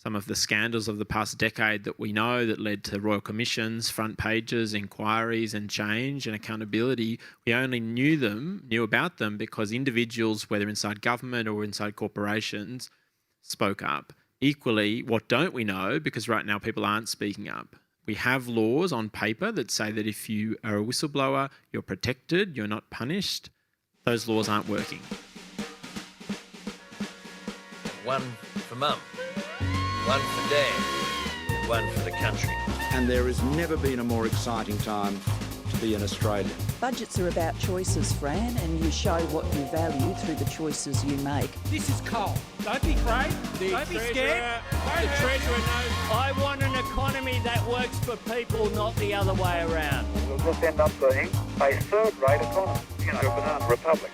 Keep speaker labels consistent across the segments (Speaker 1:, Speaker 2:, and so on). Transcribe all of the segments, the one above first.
Speaker 1: some of the scandals of the past decade that we know that led to royal commissions, front pages, inquiries and change and accountability, we only knew about them because individuals, whether inside government or inside corporations, spoke up. Equally, what don't we know? Because right now people aren't speaking up. We have laws on paper that say that if you are a whistleblower, you're protected, you're not punished. Those laws aren't working.
Speaker 2: One for Mum, one for Dad, and one for the country.
Speaker 3: And there has never been a more exciting time to be in Australia.
Speaker 4: Budgets are about choices, Fran, and you show what you value through the choices you make.
Speaker 5: This is coal. Don't be afraid. Don't be scared. The Treasurer knows.
Speaker 6: I want an economy that works for people, not the other way around.
Speaker 7: We'll just end up being a third-rate economy, a banana republic.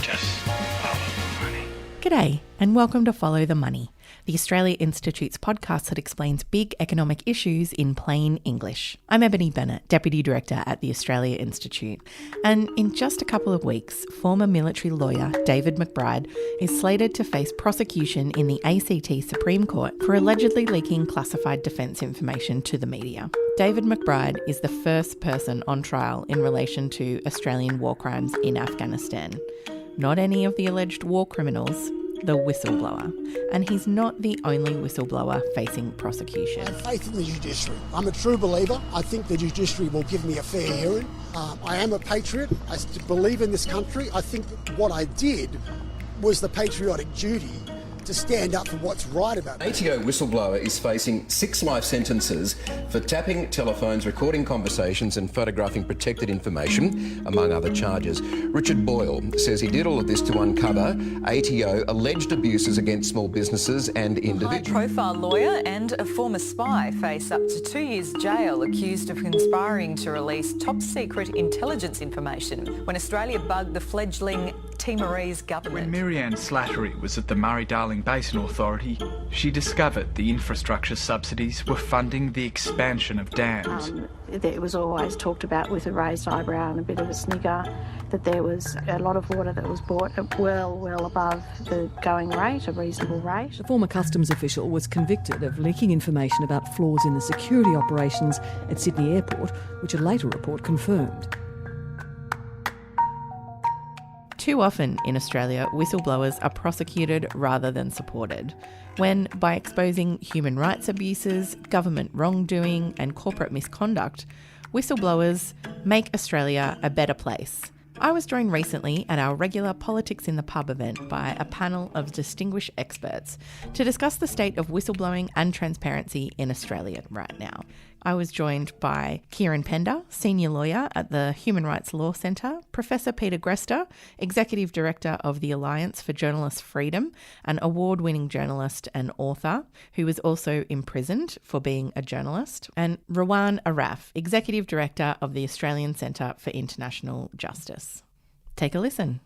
Speaker 2: Just follow the money.
Speaker 8: G'day, and welcome to Follow the Money, the Australia Institute's podcast that explains big economic issues in plain English. I'm Ebony Bennett, Deputy Director at the Australia Institute, and in just a couple of weeks, former military lawyer David McBride is slated to face prosecution in the ACT Supreme Court for allegedly leaking classified defence information to the media. David McBride is the first person on trial in relation to Australian war crimes in Afghanistan. Not any of the alleged war criminals, the whistleblower. And he's not the only whistleblower facing prosecution.
Speaker 9: I have faith in the judiciary. I'm a true believer. I think the judiciary will give me a fair hearing. I am a patriot. I believe in this country. I think what I did was the patriotic duty to stand up for what's right about it.
Speaker 10: ATO whistleblower is facing 6 life sentences for tapping telephones, recording conversations and photographing protected information, among other charges. Richard Boyle says he did all of this to uncover ATO alleged abuses against small businesses and individuals.
Speaker 11: A high-profile lawyer and a former spy face up to 2 years jail accused of conspiring to release top-secret intelligence information when Australia bugged the fledgling Timorese government.
Speaker 5: When Mary-Anne Slattery was at the Murray-Darling Basin Authority, she discovered the infrastructure subsidies were funding the expansion of dams.
Speaker 12: It was always talked about with a raised eyebrow and a bit of a snigger that there was a lot of water that was bought at well above the going rate, a reasonable rate.
Speaker 13: The former customs official was convicted of leaking information about flaws in the security operations at Sydney Airport, which a later report confirmed.
Speaker 8: Too often in Australia, whistleblowers are prosecuted rather than supported, when by exposing human rights abuses, government wrongdoing and corporate misconduct, whistleblowers make Australia a better place. I was joined recently at our regular Politics in the Pub event by a panel of distinguished experts to discuss the state of whistleblowing and transparency in Australia right now. I was joined by Kieran Pender, Senior Lawyer at the Human Rights Law Centre, Professor Peter Grester, Executive Director of the Alliance for Journalist Freedom, an award-winning journalist and author who was also imprisoned for being a journalist, and Rawan Araf, Executive Director of the Australian Centre for International Justice. Take a listen.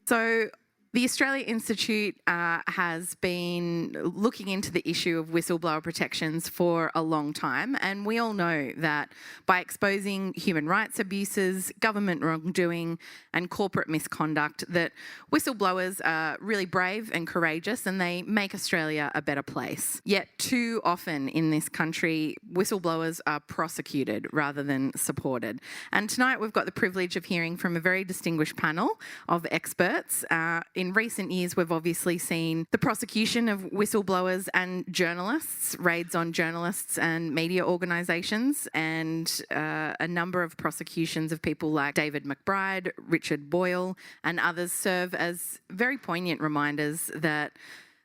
Speaker 8: So, the Australia Institute has been looking into the issue of whistleblower protections for a long time, and we all know that by exposing human rights abuses, government wrongdoing and corporate misconduct, that whistleblowers are really brave and courageous and they make Australia a better place. Yet too often in this country, whistleblowers are prosecuted rather than supported. And tonight we've got the privilege of hearing from a very distinguished panel of experts. In recent years, we've obviously seen the prosecution of whistleblowers and journalists, raids on journalists and media organisations, and a number of prosecutions of people like David McBride, Richard Boyle, and others serve as very poignant reminders that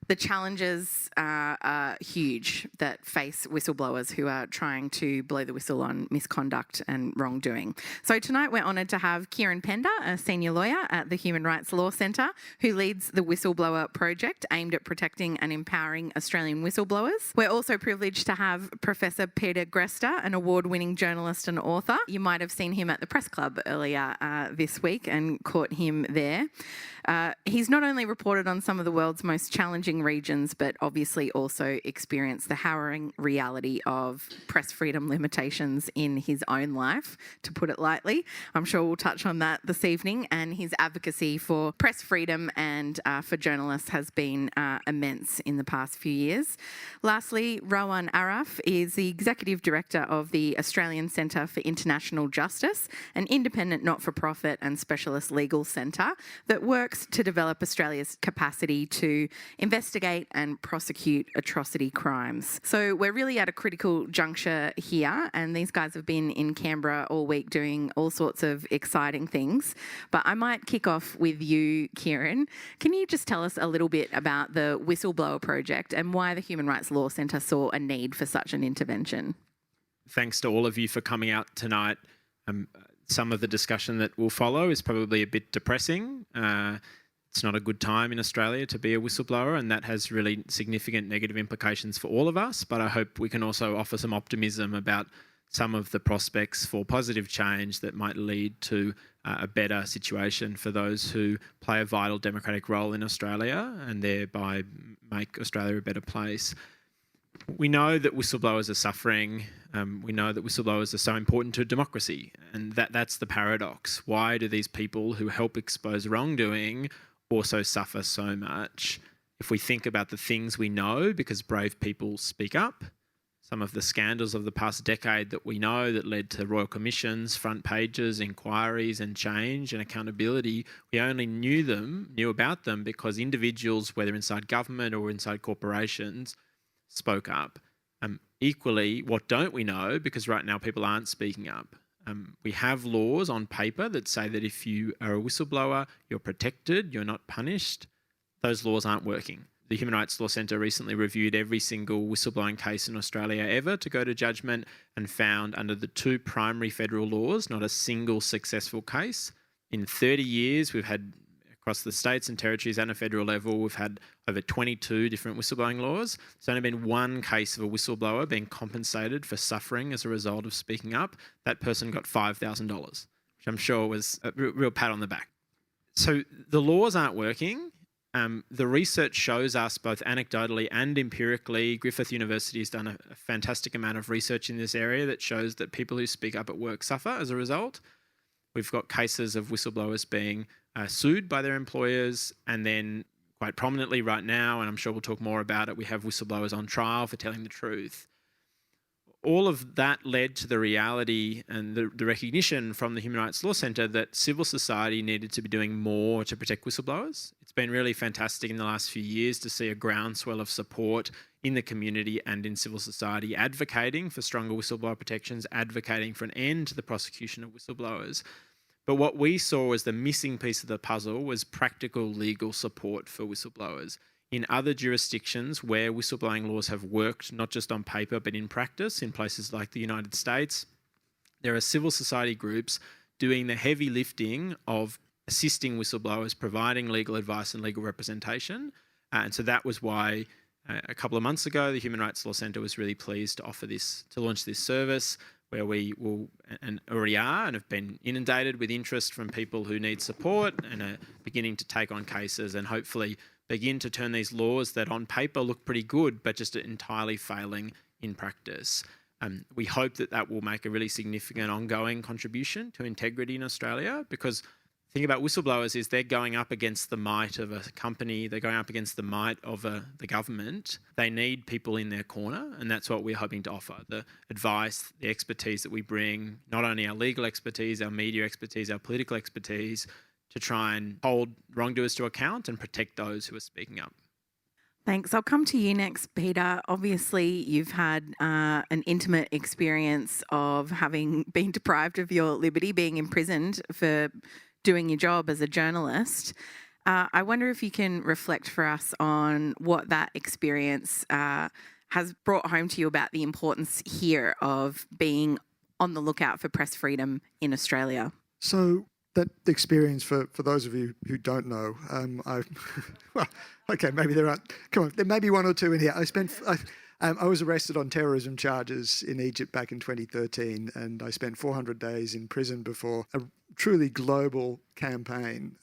Speaker 8: the challenges are huge that face whistleblowers who are trying to blow the whistle on misconduct and wrongdoing. So tonight we're honoured to have Kieran Pender, a senior lawyer at the Human Rights Law Centre, who leads the Whistleblower project aimed at protecting and empowering Australian whistleblowers. We're also privileged to have Professor Peter Grester, an award-winning journalist and author. You might have seen him at the Press Club earlier this week and caught him there. He's not only reported on some of the world's most challenging
Speaker 14: surrounding regions, but obviously also experienced the harrowing reality of press freedom limitations in his own life, to put it lightly. I'm sure we'll touch on that this evening, and his advocacy for press freedom and for journalists has been immense in the past few years. Lastly, Rowan Araf is the Executive Director of the Australian Centre for International Justice, an independent not-for-profit and specialist legal centre that works to develop Australia's capacity to investigate and prosecute atrocity crimes. So we're really at a critical juncture here, and these guys have been in Canberra all week doing all sorts of exciting things. But I might kick off with you, Kieran. Can you just tell us a little bit about the Whistleblower project and why the Human Rights Law Centre saw a need for such an intervention?
Speaker 1: Thanks to all of you for coming out tonight. Some of the discussion that will follow is probably a bit depressing. It's not a good time in Australia to be a whistleblower, and that has really significant negative implications for all of us. But I hope we can also offer some optimism about some of the prospects for positive change that might lead to a better situation for those who play a vital democratic role in Australia and thereby make Australia a better place. We know that whistleblowers are suffering. We know that whistleblowers are so important to democracy, and that's the paradox. Why do these people who help expose wrongdoing also suffer so much? If we think about the things we know, because brave people speak up, some of the scandals of the past decade that we know that led to royal commissions, front pages, inquiries and change and accountability, we only knew about them because individuals, whether inside government or inside corporations, spoke up. Equally, what don't we know? Because right now people aren't speaking up. We have laws on paper that say that if you are a whistleblower, you're protected, you're not punished. Those laws aren't working. The Human Rights Law Centre recently reviewed every single whistleblowing case in Australia ever to go to judgment and found under the two primary federal laws, not a single successful case. In 30 years, we've had across the states and territories and a federal level, we've had over 22 different whistleblowing laws. There's only been one case of a whistleblower being compensated for suffering as a result of speaking up. That person got $5,000, which I'm sure was a real pat on the back. So the laws aren't working. The research shows us both anecdotally and empirically. Griffith University has done a fantastic amount of research in this area that shows that people who speak up at work suffer as a result. We've got cases of whistleblowers being sued by their employers, and then quite prominently right now, and I'm sure we'll talk more about it, we have whistleblowers on trial for telling the truth. All of that led to the reality and the recognition from the Human Rights Law Centre that civil society needed to be doing more to protect whistleblowers. It's been really fantastic in the last few years to see a groundswell of support in the community and in civil society advocating for stronger whistleblower protections, advocating for an end to the prosecution of whistleblowers. But what we saw as the missing piece of the puzzle was practical legal support for whistleblowers. In other jurisdictions where whistleblowing laws have worked, not just on paper, but in practice, in places like the United States, there are civil society groups doing the heavy lifting of assisting whistleblowers, providing legal advice and legal representation. And so that was why a couple of months ago, the Human Rights Law Centre was really pleased to offer this, to launch this service, where we will, and already are, and have been inundated with interest from people who need support and are beginning to take on cases and hopefully begin to turn these laws that on paper look pretty good but just entirely failing in practice. We hope that that will make a really significant ongoing contribution to integrity in Australia, because the thing about whistleblowers is they're going up against the might of a company, they're going up against the might of the government. They need people in their corner, and that's what we're hoping to offer. The advice, the expertise that we bring, not only our legal expertise, our media expertise, our political expertise, to try and hold wrongdoers to account and protect those who are speaking up.
Speaker 14: Thanks. I'll come to you next, Peter. Obviously, you've had an intimate experience of having been deprived of your liberty, being imprisoned for doing your job as a journalist. I wonder if you can reflect for us on what that experience has brought home to you about the importance here of being on the lookout for press freedom in Australia.
Speaker 15: So that experience, for those of you who don't know, well, okay, maybe there aren't. Come on, there may be one or two in here. I was arrested on terrorism charges in Egypt back in 2013, and I spent 400 days in prison before a truly global campaign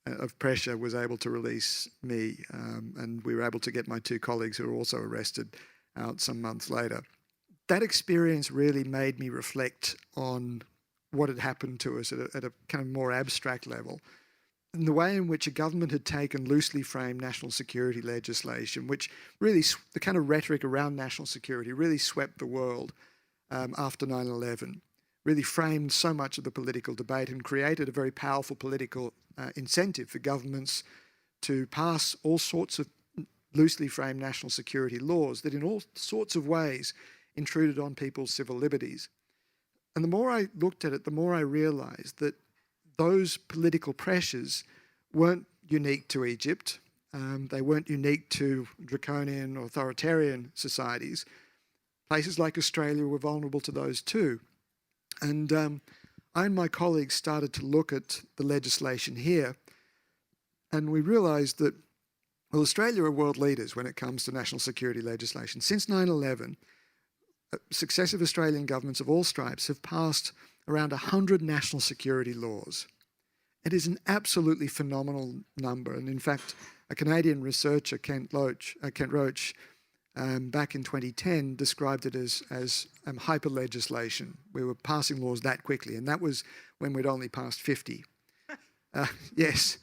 Speaker 15: of pressure was able to release me, and we were able to get my 2 colleagues who were also arrested out some months later. That experience really made me reflect on what had happened to us at a kind of more abstract level, and the way in which a government had taken loosely framed national security legislation, which really, the kind of rhetoric around national security really swept the world after 9/11, really framed so much of the political debate and created a very powerful political incentive for governments to pass all sorts of loosely framed national security laws that in all sorts of ways intruded on people's civil liberties. And the more I looked at it, the more I realised that those political pressures weren't unique to Egypt. They weren't unique to draconian authoritarian societies. Places like Australia were vulnerable to those too. And I and my colleagues started to look at the legislation here, and we realised that, well, Australia are world leaders when it comes to national security legislation. Since 9/11, successive Australian governments of all stripes have passed around 100 national security laws. It is an absolutely phenomenal number, and in fact, a Canadian researcher, Kent Roach, back in 2010 described it as hyper-legislation. We were passing laws that quickly, and that was when we'd only passed 50. Yes.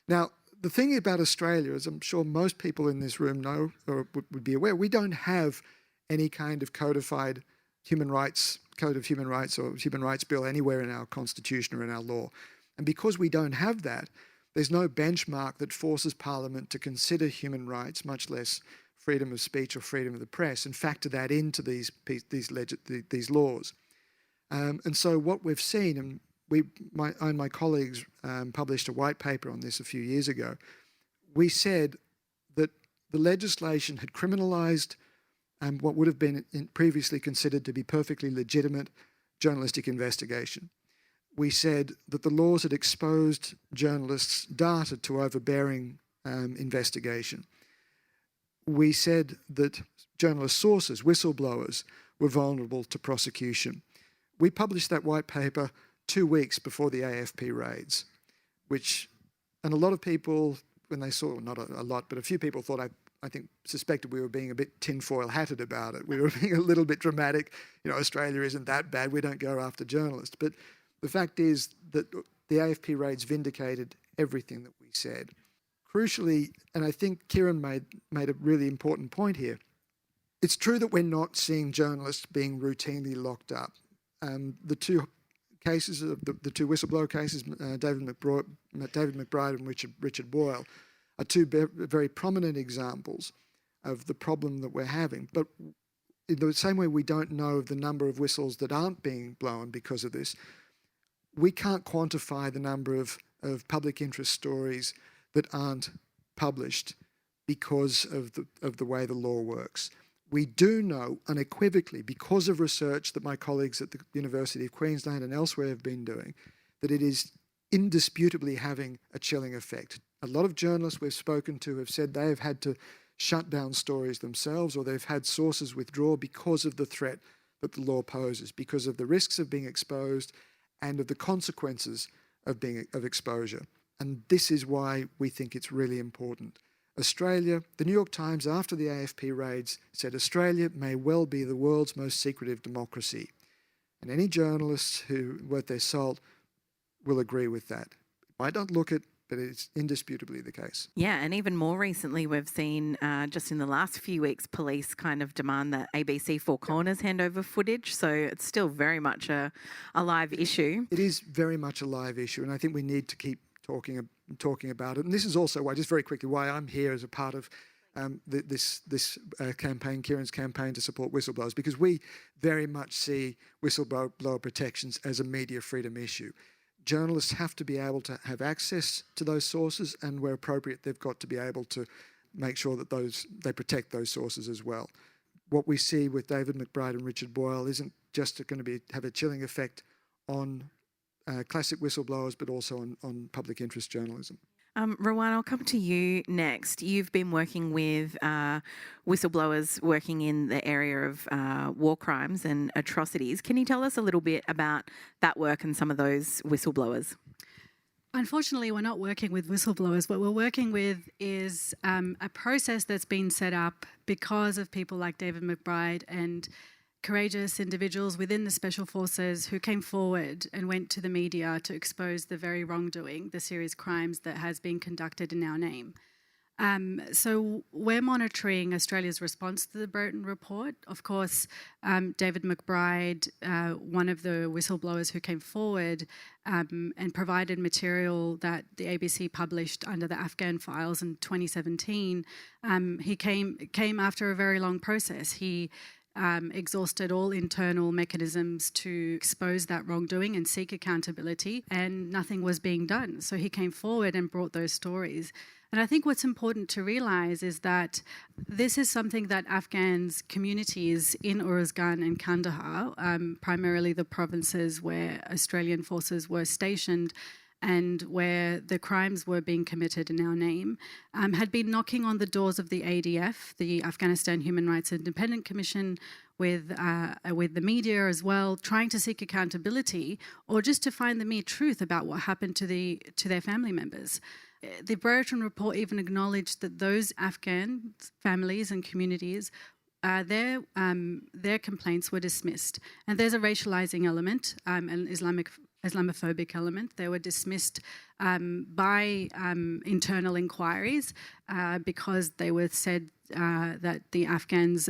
Speaker 15: Now, the thing about Australia, as I'm sure most people in this room know or would be aware, we don't have any kind of codified code of human rights or human rights bill anywhere in our constitution or in our law. And because we don't have that, there's no benchmark that forces Parliament to consider human rights, much less freedom of speech or freedom of the press, and factor that into these laws. And so what we've seen, and I and my colleagues published a white paper on this a few years ago, we said that the legislation had criminalised what would have been previously considered to be perfectly legitimate journalistic investigation. We said that the laws had exposed journalists' data to overbearing investigation. We said that journalist sources, whistleblowers, were vulnerable to prosecution. We published that white paper 2 weeks before the AFP raids, and a lot of people, when they saw, not a lot, but a few people thought, I think, suspected we were being a bit tinfoil hatted about it. We were being a little bit dramatic. Australia isn't that bad. We don't go after journalists. But the fact is that the AFP raids vindicated everything that we said. Crucially, and I think Kieran made a really important point here, it's true that we're not seeing journalists being routinely locked up. The 2 cases, the 2 whistleblower cases, David McBride and Richard Boyle, are 2 very prominent examples of the problem that we're having. But in the same way we don't know of the number of whistles that aren't being blown because of this, we can't quantify the number of public interest stories that aren't published because of the way the law works. We do know unequivocally, because of research that my colleagues at the University of Queensland and elsewhere have been doing, that it is indisputably having a chilling effect. A lot of journalists we've spoken to have said they have had to shut down stories themselves, or they've had sources withdraw because of the threat that the law poses, because of the risks of being exposed and of the consequences of exposure. And this is why we think it's really important. Australia, the New York Times, after the AFP raids, said Australia may well be the world's most secretive democracy. And any journalists who, worth their salt, will agree with that. I don't look at, but it's indisputably the case.
Speaker 14: Yeah, and even more recently, we've seen just in the last few weeks, police kind of demand that ABC Four Corners hand over footage. So it's still very much a live issue.
Speaker 15: It is very much a live issue, and I think we need to keep talking about it. And this is also why, just very quickly, why I'm here as a part of this campaign, Kieran's campaign to support whistleblowers, because we very much see whistleblower protections as a media freedom issue. Journalists have to be able to have access to those sources, and where appropriate, they've got to be able to make sure that they protect those sources as well. What we see with David McBride and Richard Boyle isn't just going to have a chilling effect on classic whistleblowers, but also on public interest journalism.
Speaker 14: Rowan, I'll come to you next. You've been working with whistleblowers working in the area of war crimes and atrocities. Can you tell us a little bit about that work and some of those whistleblowers?
Speaker 16: Unfortunately, we're not working with whistleblowers. What we're working with is a process that's been set up because of people like David McBride and courageous individuals within the Special Forces who came forward and went to the media to expose the very wrongdoing, the serious crimes that has been conducted in our name. So we're monitoring Australia's response to the Burton report. Of course, David McBride, one of the whistleblowers who came forward and provided material that the ABC published under the Afghan files in 2017, he came after a very long process. He exhausted all internal mechanisms to expose that wrongdoing and seek accountability, and nothing was being done. So he came forward and brought those stories. And I think what's important to realise is that this is something that Afghans communities in Uruzgan and Kandahar, primarily the provinces where Australian forces were stationed and where the crimes were being committed in our name, had been knocking on the doors of the ADF, the Afghanistan Human Rights Independent Commission, with the media as well, trying to seek accountability or just to find the mere truth about what happened to their family members. The Burton report even acknowledged that those Afghan families and communities, their complaints were dismissed. And there's a racialising element, an Islamophobic element. They were dismissed by internal inquiries because they were said that the Afghans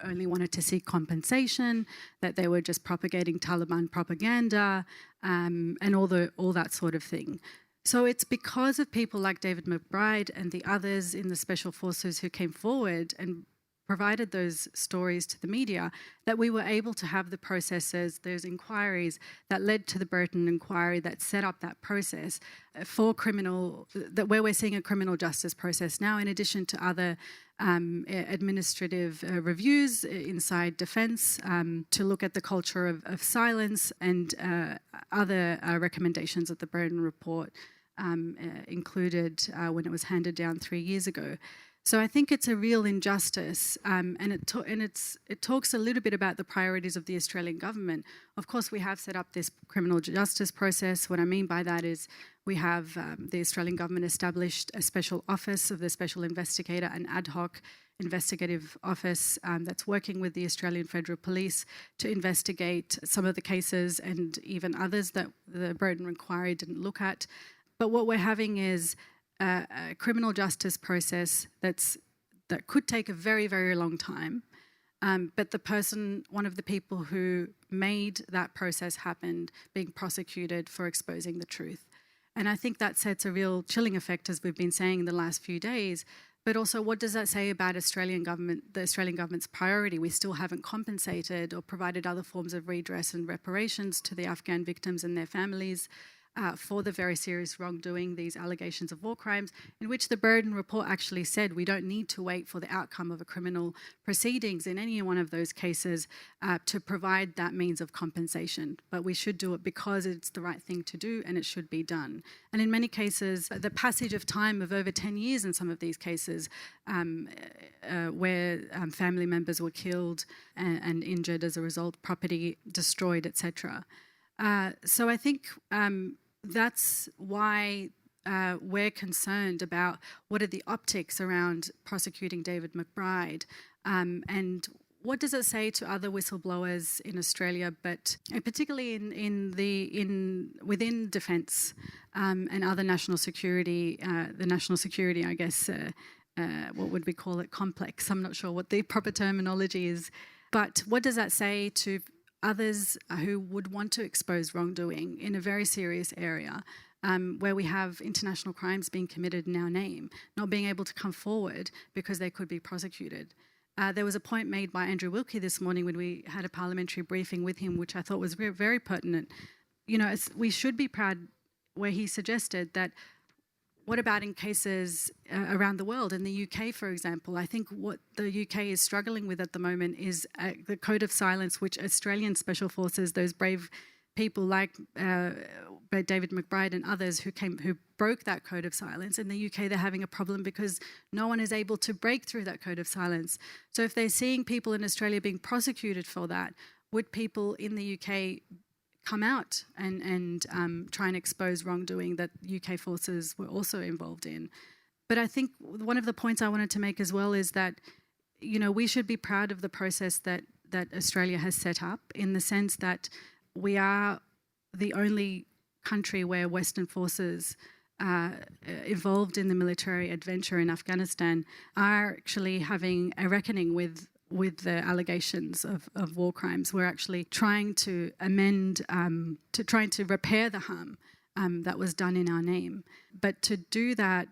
Speaker 16: only wanted to seek compensation, that they were just propagating Taliban propaganda, and all that sort of thing. So it's because of people like David McBride and the others in the Special Forces who came forward and provided those stories to the media that we were able to have the processes, those inquiries that led to the Burton inquiry that set up that process for where we're seeing a criminal justice process now, in addition to other administrative reviews inside defence to look at the culture of silence and other recommendations that the Burton report included when it was handed down 3 years ago. So I think it's a real injustice, and it talks a little bit about the priorities of the Australian government. Of course, we have set up this criminal justice process. What I mean by that is we have the Australian government established a special office of the Special Investigator, an ad hoc investigative office that's working with the Australian Federal Police to investigate some of the cases and even others that the Burton inquiry didn't look at. But what we're having is a criminal justice process that could take a very, very long time. But one of the people who made that process happen, being prosecuted for exposing the truth. And I think that sets a real chilling effect, as we've been saying in the last few days. But also, what does that say about the Australian government's priority? We still haven't compensated or provided other forms of redress and reparations to the Afghan victims and their families for the very serious wrongdoing, these allegations of war crimes, in which the Burton report actually said we don't need to wait for the outcome of a criminal proceedings in any one of those cases to provide that means of compensation. But we should do it because it's the right thing to do and it should be done. And in many cases, the passage of time of over 10 years in some of these cases where family members were killed and injured as a result, property destroyed, etc. So I think that's why we're concerned about what are the optics around prosecuting David McBride, and what does it say to other whistleblowers in Australia, but particularly within defence and other national security, the national security, I guess, what would we call it, complex? I'm not sure what the proper terminology is, but what does that say to others who would want to expose wrongdoing in a very serious area where we have international crimes being committed in our name, not being able to come forward because they could be prosecuted? There was a point made by Andrew Wilkie this morning when we had a parliamentary briefing with him, which I thought was very, very pertinent. You know, we should be proud, where he suggested that what about in cases around the world? In the UK, for example, I think what the UK is struggling with at the moment is the code of silence, which Australian Special Forces, those brave people like David McBride and others who broke that code of silence. In the UK, they're having a problem because no one is able to break through that code of silence. So if they're seeing people in Australia being prosecuted for that, would people in the UK come out and try and expose wrongdoing that UK forces were also involved in. But I think one of the points I wanted to make as well is that, we should be proud of the process that Australia has set up, in the sense that we are the only country where Western forces involved in the military adventure in Afghanistan are actually having a reckoning with the allegations of war crimes. We're actually trying to amend, trying to repair the harm that was done in our name. But to do that,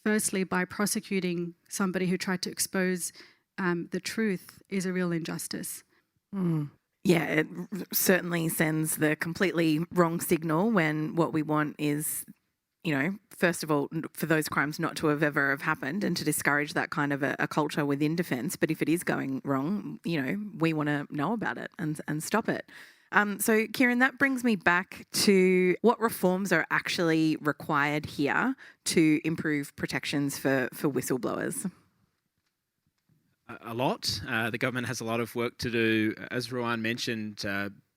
Speaker 16: firstly, by prosecuting somebody who tried to expose the truth, is a real injustice.
Speaker 14: Yeah, it certainly sends the completely wrong signal when what we want is, first of all, for those crimes not to have ever have happened, and to discourage that kind of a culture within defence. But if it is going wrong, we want to know about it and stop it. So, Kieran, that brings me back to what reforms are actually required here to improve protections for whistleblowers.
Speaker 1: A lot. The government has a lot of work to do. As Ruwan mentioned,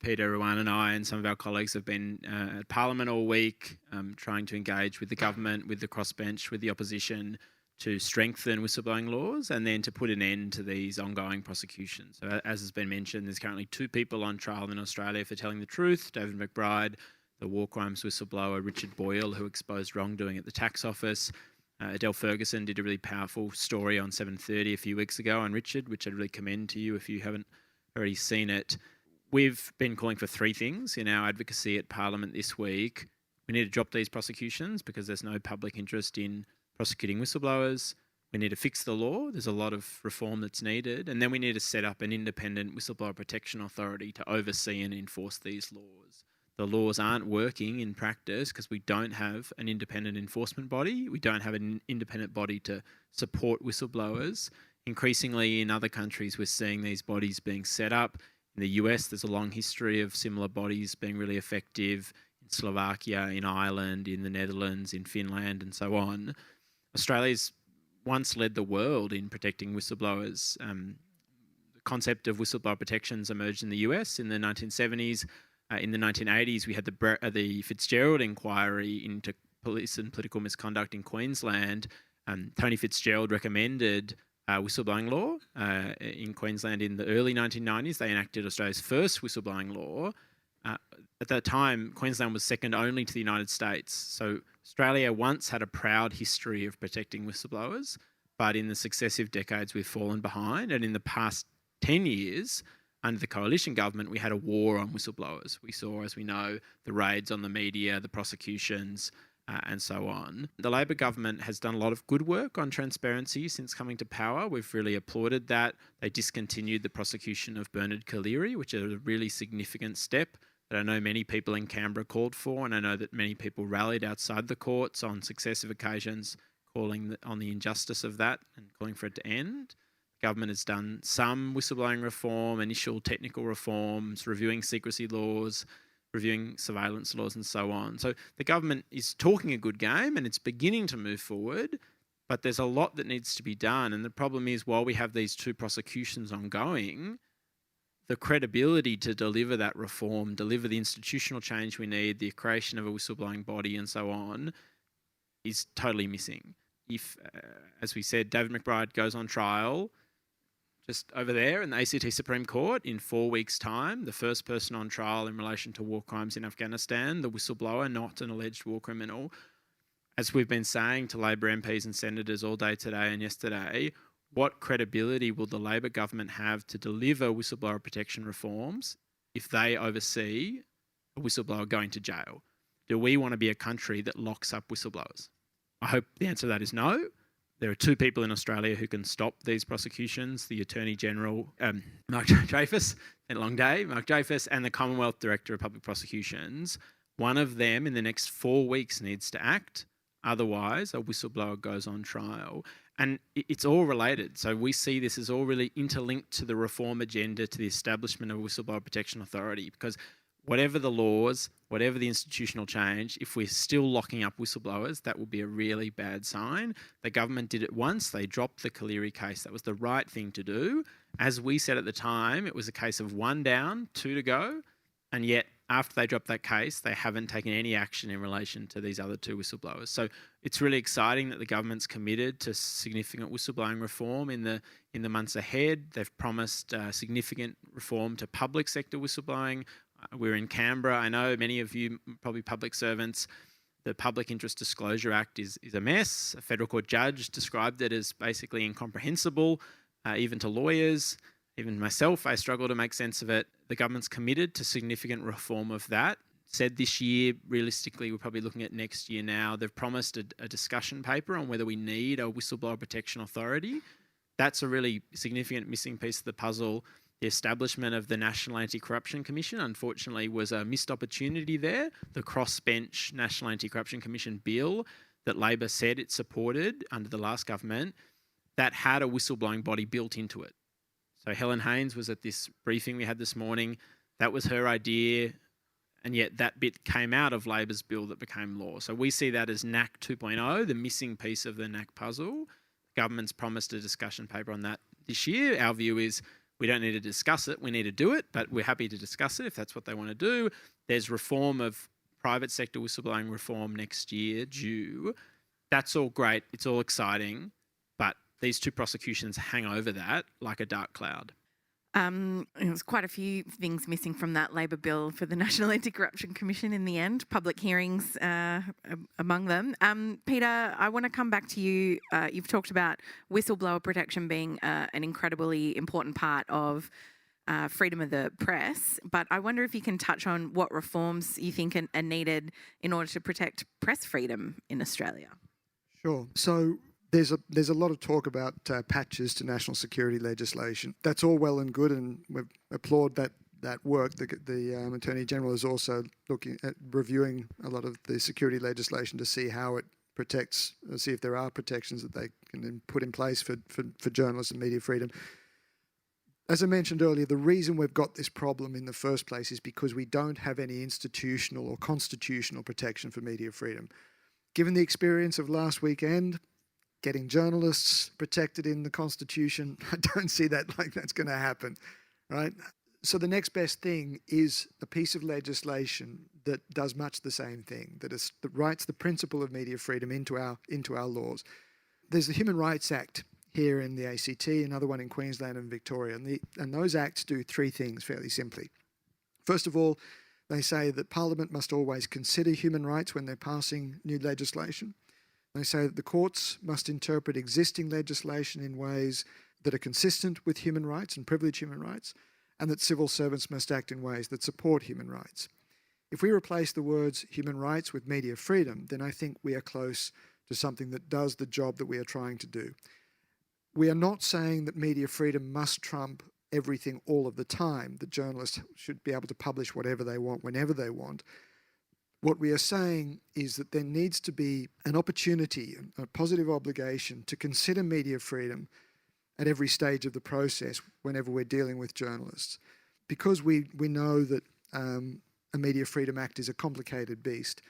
Speaker 1: Peter, Ruwan and I and some of our colleagues have been at Parliament all week trying to engage with the government, with the crossbench, with the opposition to strengthen whistleblowing laws and then to put an end to these ongoing prosecutions. So, as has been mentioned, there's currently 2 people on trial in Australia for telling the truth: David McBride, the war crimes whistleblower, Richard Boyle, who exposed wrongdoing at the tax office. Adele Ferguson did a really powerful story on 7:30 a few weeks ago on Richard, which I'd really commend to you if you haven't already seen it. We've been calling for 3 things in our advocacy at Parliament this week. We need to drop these prosecutions because there's no public interest in prosecuting whistleblowers. We need to fix the law. There's a lot of reform that's needed. And then we need to set up an independent whistleblower protection authority to oversee and enforce these laws. The laws aren't working in practice because we don't have an independent enforcement body. We don't have an independent body to support whistleblowers. Increasingly in other countries, we're seeing these bodies being set up. In the US, there's a long history of similar bodies being really effective. In Slovakia, in Ireland, in the Netherlands, in Finland, and so on. Australia's once led the world in protecting whistleblowers. The concept of whistleblower protections emerged in the US in the 1970s. In the 1980s, we had the Fitzgerald inquiry into police and political misconduct in Queensland. Tony Fitzgerald recommended whistleblowing law in Queensland in the early 1990s. They enacted Australia's first whistleblowing law. At that time, Queensland was second only to the United States. So Australia once had a proud history of protecting whistleblowers, but in the successive decades, we've fallen behind. And in the past 10 years, under the coalition government, we had a war on whistleblowers. We saw, as we know, the raids on the media, the prosecutions, and so on. The Labor government has done a lot of good work on transparency since coming to power. We've really applauded that. They discontinued the prosecution of Bernard Collaery, which is a really significant step that I know many people in Canberra called for, and I know that many people rallied outside the courts on successive occasions calling on the injustice of that and calling for it to end. The government has done some whistleblowing reform, initial technical reforms, reviewing secrecy laws, reviewing surveillance laws and so on. So the government is talking a good game and it's beginning to move forward, but there's a lot that needs to be done. And the problem is, while we have these 2 prosecutions ongoing, the credibility to deliver that reform, deliver the institutional change we need, the creation of a whistleblowing body and so on, is totally missing. If, as we said, David McBride goes on trial just over there in the ACT Supreme Court in 4 weeks' time, the first person on trial in relation to war crimes in Afghanistan, the whistleblower, not an alleged war criminal. As we've been saying to Labor MPs and senators all day today and yesterday, what credibility will the Labor government have to deliver whistleblower protection reforms if they oversee a whistleblower going to jail? Do we want to be a country that locks up whistleblowers? I hope the answer to that is no. There are 2 people in Australia who can stop these prosecutions, the Attorney General, Mark Dreyfus, been a long day, Mark Dreyfus, and the Commonwealth Director of Public Prosecutions. One of them in the next 4 weeks needs to act. Otherwise, a whistleblower goes on trial. And it's all related. So we see this as all really interlinked to the reform agenda, to the establishment of a Whistleblower Protection Authority, because whatever the laws, whatever the institutional change, if we're still locking up whistleblowers, that will be a really bad sign. The government did it once. They dropped the Collaery case. That was the right thing to do. As we said at the time, it was a case of 1 down, 2 to go, and yet after they dropped that case, they haven't taken any action in relation to these other two whistleblowers. So it's really exciting that the government's committed to significant whistleblowing reform in the months ahead. They've promised significant reform to public sector whistleblowing. We're in Canberra. I know many of you, probably public servants, the Public Interest Disclosure Act is a mess. A federal court judge described it as basically incomprehensible, even to lawyers. Even myself, I struggle to make sense of it. The government's committed to significant reform of that. Said this year, realistically, we're probably looking at next year now. They've promised a discussion paper on whether we need a whistleblower protection authority. That's a really significant missing piece of the puzzle. The establishment of the National Anti-Corruption Commission, unfortunately, was a missed opportunity there. The crossbench National Anti-Corruption Commission bill that Labor said it supported under the last government, that had a whistleblowing body built into it. So Helen Haynes was at this briefing we had this morning. That was her idea, and yet that bit came out of Labor's bill that became law. So we see that as NAC 2.0, the missing piece of the NAC puzzle. The government's promised a discussion paper on that this year. Our view is we don't need to discuss it, we need to do it, but we're happy to discuss it if that's what they want to do. There's reform of private sector whistleblowing reform next year due. That's all great, it's all exciting, but these two prosecutions hang over that like a dark cloud.
Speaker 14: There was quite a few things missing from that Labor bill for the National Anti-Corruption Commission in the end, public hearings among them. Peter, I want to come back to you. You've talked about whistleblower protection being an incredibly important part of freedom of the press, but I wonder if you can touch on what reforms you think are needed in order to protect press freedom in Australia.
Speaker 15: Sure. So there's a lot of talk about patches to national security legislation. That's all well and good, and we applaud that work. The Attorney General is also looking at reviewing a lot of the security legislation to see how it protects, see if there are protections that they can then put in place for journalists and media freedom. As I mentioned earlier, the reason we've got this problem in the first place is because we don't have any institutional or constitutional protection for media freedom. Given the experience of last weekend, getting journalists protected in the Constitution, I don't see that like that's going to happen, right? So the next best thing is a piece of legislation that does much the same thing, that writes the principle of media freedom into our laws. There's the Human Rights Act here in the ACT, another one in Queensland and Victoria, and those acts do three things fairly simply. First of all, they say that Parliament must always consider human rights when they're passing new legislation. They say that the courts must interpret existing legislation in ways that are consistent with human rights and privilege human rights, and that civil servants must act in ways that support human rights. If we replace the words human rights with media freedom, then I think we are close to something that does the job that we are trying to do. We are not saying that media freedom must trump everything all of the time, that journalists should be able to publish whatever they want, whenever they want. What we are saying is that there needs to be an opportunity, a positive obligation to consider media freedom at every stage of the process whenever we're dealing with journalists. Because we know that a Media Freedom Act is a complicated beast.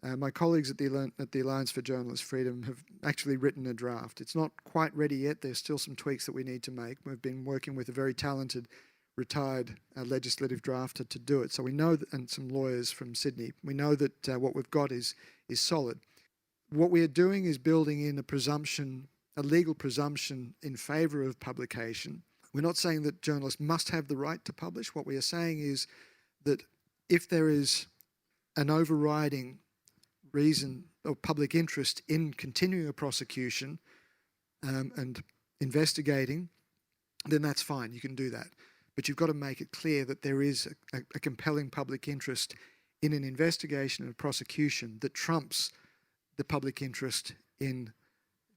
Speaker 15: My colleagues at the Alliance for Journalist Freedom have actually written a draft. It's not quite ready yet. There's still some tweaks that we need to make. We've been working with a very talented retired legislative drafter to do it. So we know that, and some lawyers from Sydney, we know that what we've got is solid. What we are doing is building in a legal presumption in favour of publication. We're not saying that journalists must have the right to publish. What we are saying is that if there is an overriding reason of public interest in continuing a prosecution and investigating, then that's fine, you can do that. But you've got to make it clear that there is a compelling public interest in an investigation and a prosecution that trumps the public interest in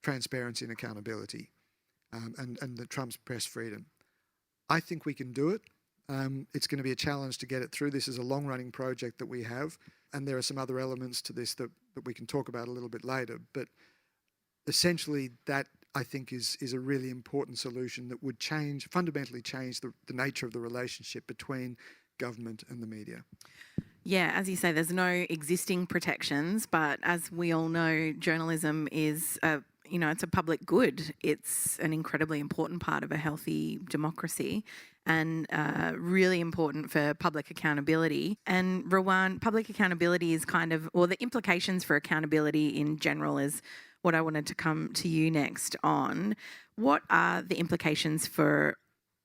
Speaker 15: transparency and accountability and that trumps press freedom. I think we can do it. It's going to be a challenge to get it through. This is a long-running project that we have, and there are some other elements to this that we can talk about a little bit later. But essentially that, I think, is a really important solution that would fundamentally change the nature of the relationship between government and the media.
Speaker 14: Yeah, as you say, there's no existing protections, but as we all know, journalism is it's a public good. It's an incredibly important part of a healthy democracy and really important for public accountability. And Rowan, public accountability is the implications for accountability in general is what I wanted to come to you next on. What are the implications for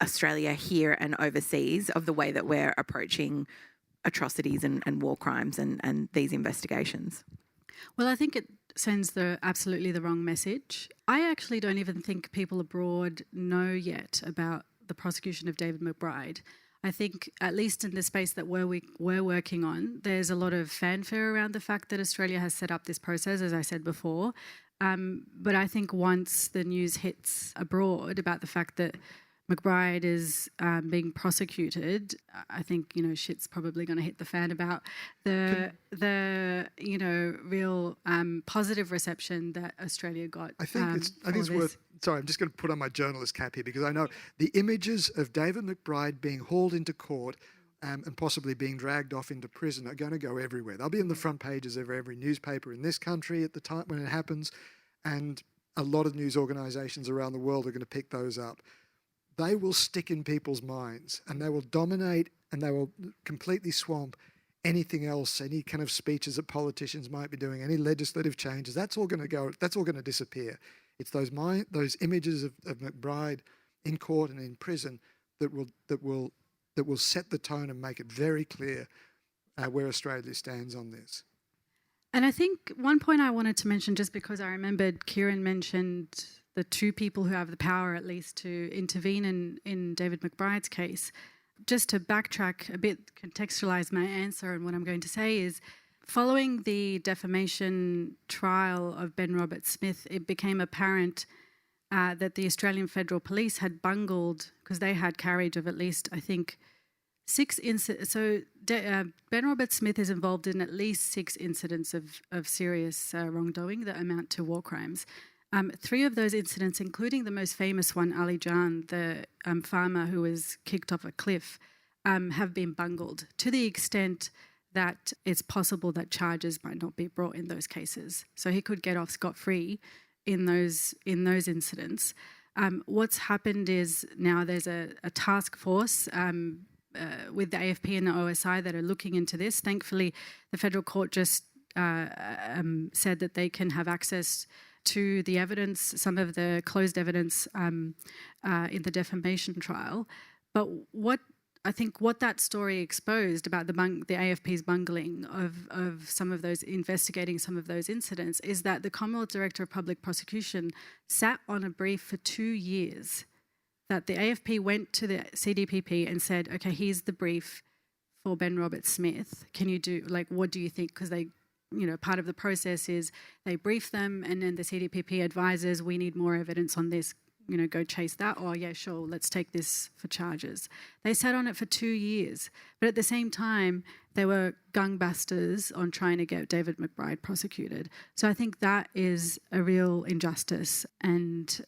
Speaker 14: Australia here and overseas of the way that we're approaching atrocities and war crimes and these investigations?
Speaker 16: Well, I think it sends absolutely the wrong message. I actually don't even think people abroad know yet about the prosecution of David McBride. I think, at least in the space that we're working on, there's a lot of fanfare around the fact that Australia has set up this process, as I said before. But I think once the news hits abroad about the fact that McBride is being prosecuted, I think, shit's probably going to hit the fan about the real positive reception that Australia got.
Speaker 15: I think it's worth. Sorry, I'm just going to put on my journalist cap here because I know the images of David McBride being hauled into court and possibly being dragged off into prison are going to go everywhere. They'll be in the front pages of every newspaper in this country at the time when it happens, and a lot of news organisations around the world are going to pick those up. They will stick in people's minds and they will dominate and they will completely swamp anything else, any kind of speeches that politicians might be doing, any legislative changes. That's all going to disappear. It's those images of McBride in court and in prison that will set the tone and make it very clear where Australia stands on this.
Speaker 16: And I think one point I wanted to mention, just because I remembered Kieran mentioned the two people who have the power, at least, to intervene in David McBride's case. Just to backtrack a bit, contextualise my answer and what I'm going to say is, following the defamation trial of Ben Roberts-Smith, it became apparent that the Australian Federal Police had bungled, because they had carriage of at least, I think, 6 incidents. So Ben Roberts-Smith is involved in at least 6 incidents of serious wrongdoing that amount to war crimes. 3 of those incidents, including the most famous one, Ali Jan, the farmer who was kicked off a cliff, have been bungled to the extent that it's possible that charges might not be brought in those cases. So he could get off scot-free in those incidents. What's happened is now there's a task force with the AFP and the OSI that are looking into this. Thankfully, the federal court just said that they can have access to the evidence, some of the closed evidence in the defamation trial. But what that story exposed about the AFP's bungling of some of those, investigating some of those incidents, is that the Commonwealth Director of Public Prosecution sat on a brief for 2 years, that the AFP went to the CDPP and said, okay, here's the brief for Ben Roberts-Smith. Can you do, what do you think? Because they, part of the process is they brief them and then the CDPP advises, we need more evidence on this, go chase that. Oh, yeah, sure, let's take this for charges. They sat on it for 2 years. But at the same time, they were gangbusters on trying to get David McBride prosecuted. So I think that is a real injustice and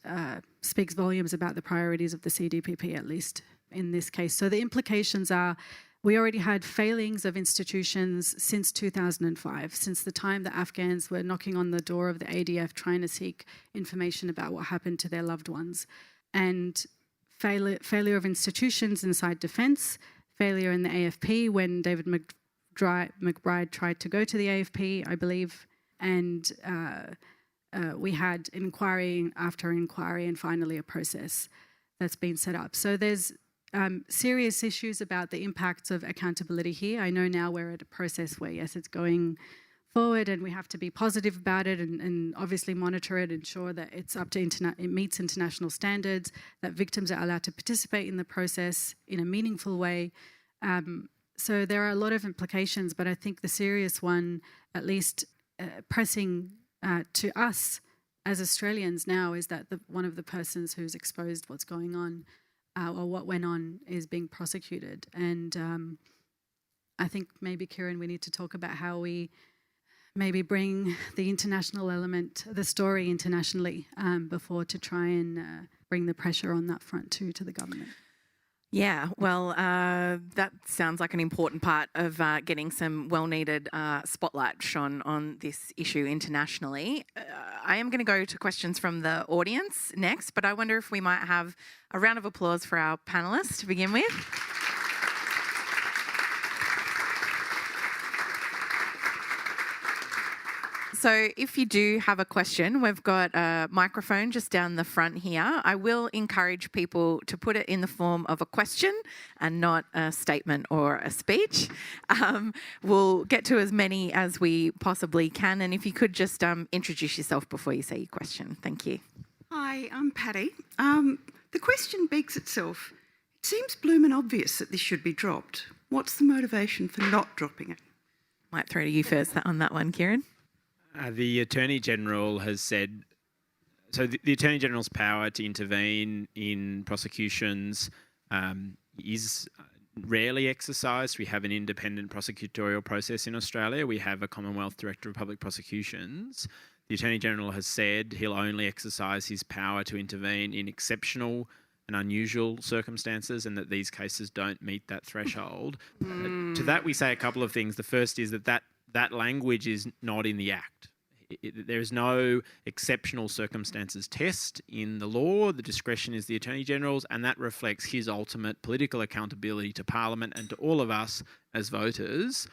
Speaker 16: speaks volumes about the priorities of the CDPP, at least in this case. So the implications are, we already had failings of institutions since 2005, since the time the Afghans were knocking on the door of the ADF trying to seek information about what happened to their loved ones. And failure of institutions inside defence, failure in the AFP when David McBride tried to go to the AFP, I believe, and we had inquiry after inquiry and finally a process that's been set up. So there's serious issues about the impacts of accountability here. I know now we're at a process where, yes, it's going forward and we have to be positive about it and obviously monitor it, ensure that it's up to it meets international standards, that victims are allowed to participate in the process in a meaningful way. So there are a lot of implications, but I think the serious one, at least pressing to us as Australians now, is that one of the persons who's exposed what's going on or what went on is being prosecuted. And I think maybe, Kieran, we need to talk about how we maybe bring the international element, the story internationally before to try and bring the pressure on that front too to the government.
Speaker 14: Yeah, well, that sounds like an important part of getting some well-needed spotlight shone on this issue internationally. I am going to go to questions from the audience next, but I wonder if we might have a round of applause for our panellists to begin with. So if you do have a question, we've got a microphone just down the front here. I will encourage people to put it in the form of a question and not a statement or a speech. We'll get to as many as we possibly can. And if you could just introduce yourself before you say your question. Thank you.
Speaker 17: Hi, I'm Patty. The question begs itself. It seems bloomin' obvious that this should be dropped. What's the motivation for not dropping it?
Speaker 14: Might throw to you first on that one, Kieran.
Speaker 1: The Attorney General has said, so the Attorney General's power to intervene in prosecutions is rarely exercised. We have an independent prosecutorial process in Australia. We have a Commonwealth Director of Public Prosecutions. The Attorney General has said he'll only exercise his power to intervene in exceptional and unusual circumstances, and that these cases don't meet that threshold. To that we say a couple of things. The first is that language is not in the Act. There is no exceptional circumstances test in the law. The discretion is the Attorney General's, and that reflects his ultimate political accountability to Parliament and to all of us as voters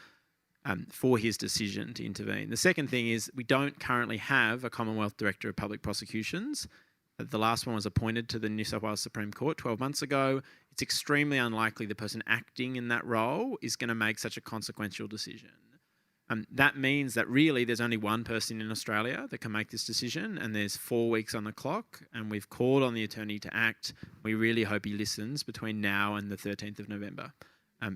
Speaker 1: for his decision to intervene. The second thing is we don't currently have a Commonwealth Director of Public Prosecutions. The last one was appointed to the New South Wales Supreme Court 12 months ago. It's extremely unlikely the person acting in that role is going to make such a consequential decision. That means that really there's only one person in Australia that can make this decision, and there's 4 weeks on the clock, and we've called on the attorney to act. We really hope he listens between now and the 13th of November.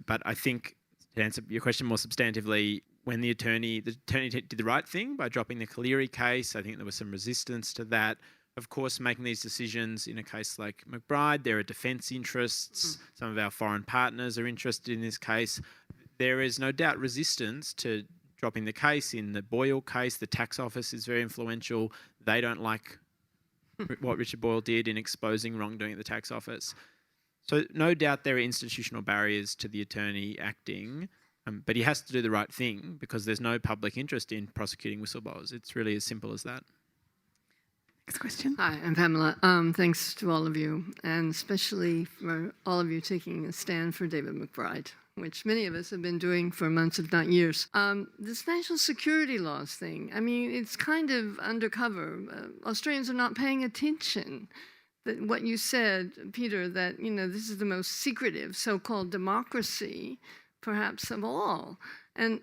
Speaker 1: But I think, to answer your question more substantively, when the attorney did the right thing by dropping the Cleary case. I think there was some resistance to that. Of course, making these decisions in a case like McBride, there are defence interests. Some of our foreign partners are interested in this case. There is no doubt resistance to dropping the case. In the Boyle case, the tax office is very influential. They don't like what Richard Boyle did in exposing wrongdoing at the tax office. So no doubt there are institutional barriers to the attorney acting, but he has to do the right thing because there's no public interest in prosecuting whistleblowers. It's really as simple as that.
Speaker 14: Next question.
Speaker 18: Hi, I'm Pamela. Thanks to all of you, and especially for all of you taking a stand for David McBride, which many of us have been doing for months, if not years. This national security laws thing, I mean, it's kind of undercover. Australians are not paying attention. That what you said, Peter, that, you know, this is the most secretive so-called democracy, perhaps of all. And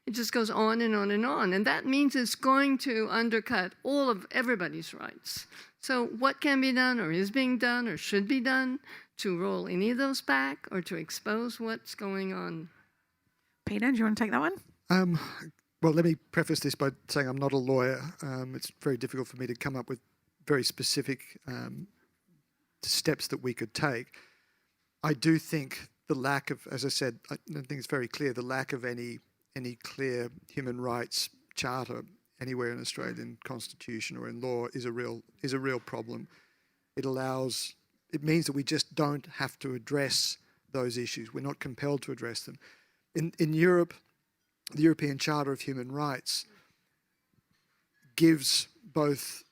Speaker 18: it just goes on and on and on. And that means it's going to undercut all of everybody's rights. So what can be done or is being done or should be done to roll any of those back or to expose what's going on?
Speaker 14: Peter, do you want to take that one?
Speaker 15: Well, let me preface this by saying I'm not a lawyer. It's very difficult for me to come up with very specific steps that we could take. I do think the lack of, as I said, I think it's very clear, the lack of any clear human rights charter anywhere in Australian constitution or in law is a real problem. It means that we just don't have to address those issues. We're not compelled to address them. In Europe, the European Charter of Human Rights gives both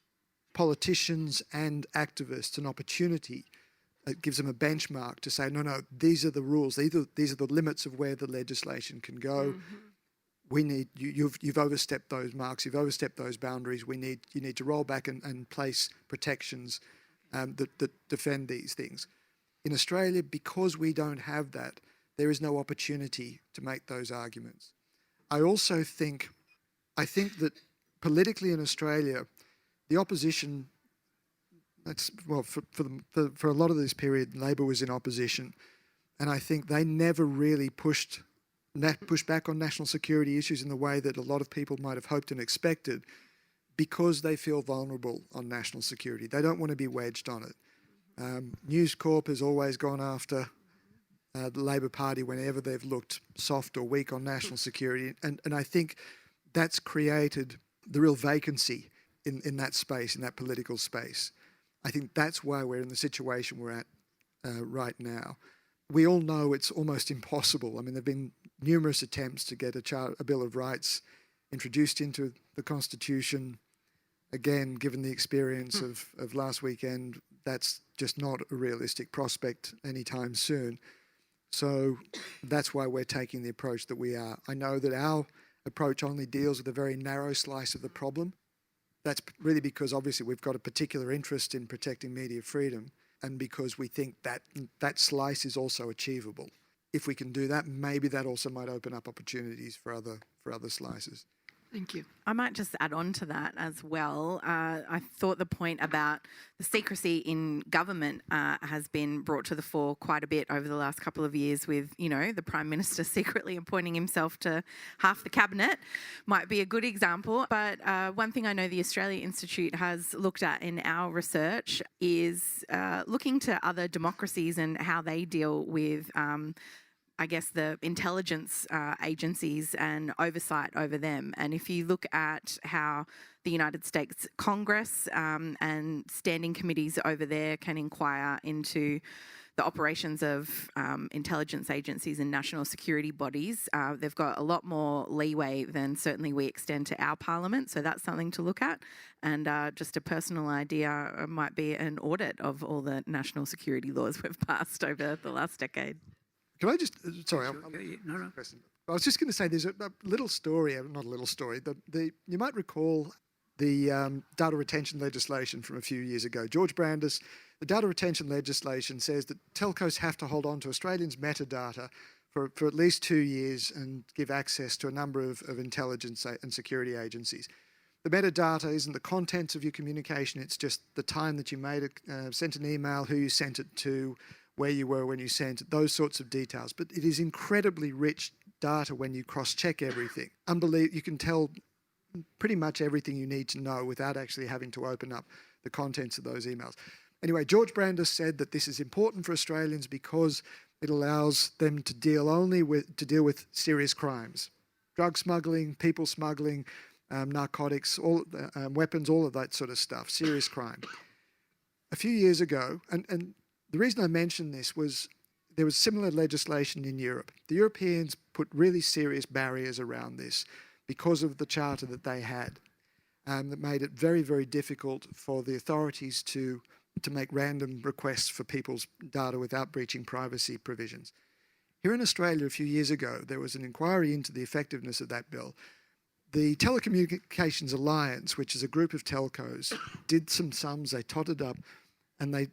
Speaker 15: politicians and activists an opportunity. It gives them a benchmark to say, no, these are the rules. These are the limits of where the legislation can go. We need you've overstepped those marks. You've overstepped those boundaries. You need to roll back and place protections that defend these things. In Australia, because we don't have that, there is no opportunity to make those arguments. I also think that politically in Australia, the opposition, for a lot of this period, Labor was in opposition, and I think they never really pushed back on national security issues in the way that a lot of people might have hoped and expected, because they feel vulnerable on national security. They don't want to be wedged on it. News Corp has always gone after the Labor Party whenever they've looked soft or weak on national security, and I think that's created the real vacancy in that space, in that political space. I think that's why we're in the situation we're at right now. we all know it's almost impossible. I mean, there have been numerous attempts to get a Bill of Rights introduced into the Constitution. Again, given the experience of last weekend, that's just not a realistic prospect anytime soon. So that's why we're taking the approach that we are. I know that our approach only deals with a very narrow slice of the problem. That's really because obviously we've got a particular interest in protecting media freedom, and because we think that that slice is also achievable. If we can do that, maybe that also might open up opportunities for other slices.
Speaker 18: Thank you.
Speaker 14: I might just add on to that as well. I thought the point about the secrecy in government has been brought to the fore quite a bit over the last couple of years with, the Prime Minister secretly appointing himself to half the cabinet. Might be a good example. But one thing I know the Australia Institute has looked at in our research is looking to other democracies and how they deal with the intelligence agencies and oversight over them. And if you look at how the United States Congress and standing committees over there can inquire into the operations of intelligence agencies and national security bodies, they've got a lot more leeway than certainly we extend to our parliament. So that's something to look at. And just a personal idea might be an audit of all the national security laws we've passed over the last decade.
Speaker 15: Can I just, sorry, no. I was just going to say there's a little story, not a little story, you might recall the data retention legislation from a few years ago. George Brandis, the data retention legislation says that telcos have to hold on to Australians' metadata for at least 2 years and give access to a number of intelligence and security agencies. The metadata isn't the contents of your communication, it's just the time that you made it, sent an email, who you sent it to, where you were when you sent it, those sorts of details. But it is incredibly rich data when you cross-check everything. Unbelievable. You can tell pretty much everything you need to know without actually having to open up the contents of those emails. Anyway, George Brandis said that this is important for Australians because it allows them to deal with serious crimes. Drug smuggling, people smuggling, narcotics, weapons, all of that sort of stuff, serious crime. A few years ago, and the reason I mention this was there was similar legislation in Europe. The Europeans put really serious barriers around this because of the charter that they had, that made it very, very difficult for the authorities to make random requests for people's data without breaching privacy provisions. Here in Australia a few years ago, there was an inquiry into the effectiveness of that bill. The Telecommunications Alliance, which is a group of telcos, did some sums, they totted up, and they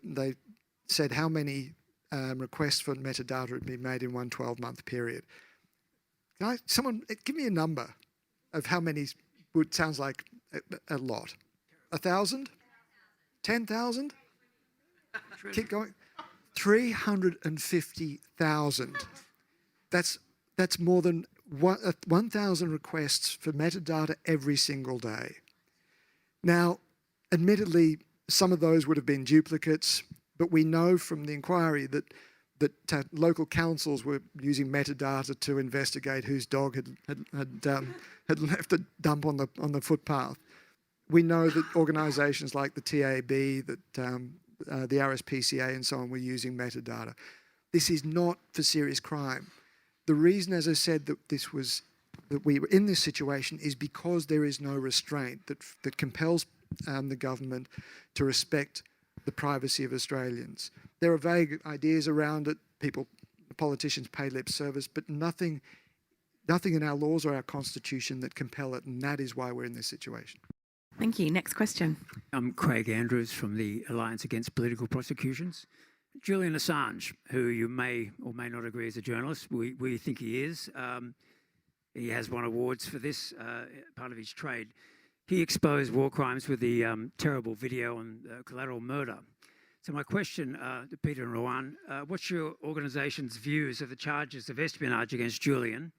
Speaker 15: said how many requests for metadata had been made in one 12-month period. Someone give me a number of how many sounds like a lot. 1,000? 10,000? Keep going. 350,000. That's more than 1,000 requests for metadata every single day. Now, admittedly, some of those would have been duplicates, but we know from the inquiry that local councils were using metadata to investigate whose dog had left a dump on the footpath. We know that organisations like the TAB, the RSPCA and so on were using metadata. This is not for serious crime. The reason, as I said, that we were in this situation is because there is no restraint that compels the government to respect the privacy of Australians. There are vague ideas around it. Politicians pay lip service, but nothing in our laws or our constitution that compel it, and that is why we're in this situation.
Speaker 14: Thank you. Next question.
Speaker 19: I'm Craig Andrews from the Alliance Against Political Prosecutions. Julian Assange, who you may or may not agree is a journalist, we think he is. He has won awards for this, part of his trade. He exposed war crimes with the terrible video on collateral murder. So my question to Peter and Rowan, what's your organisation's views of the charges of espionage against Julian,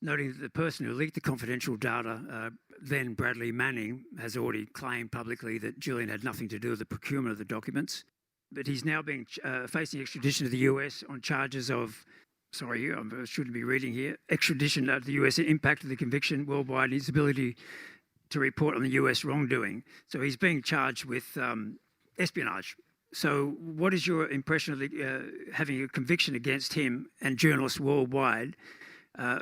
Speaker 19: noting that the person who leaked the confidential data, then Bradley Manning, has already claimed publicly that Julian had nothing to do with the procurement of the documents, but he's now being facing extradition to the US on charges of, sorry, I shouldn't be reading here, extradition to the US impact of the conviction worldwide and his ability to report on the US wrongdoing. So he's being charged with espionage So what is your impression of having a conviction against him and journalists worldwide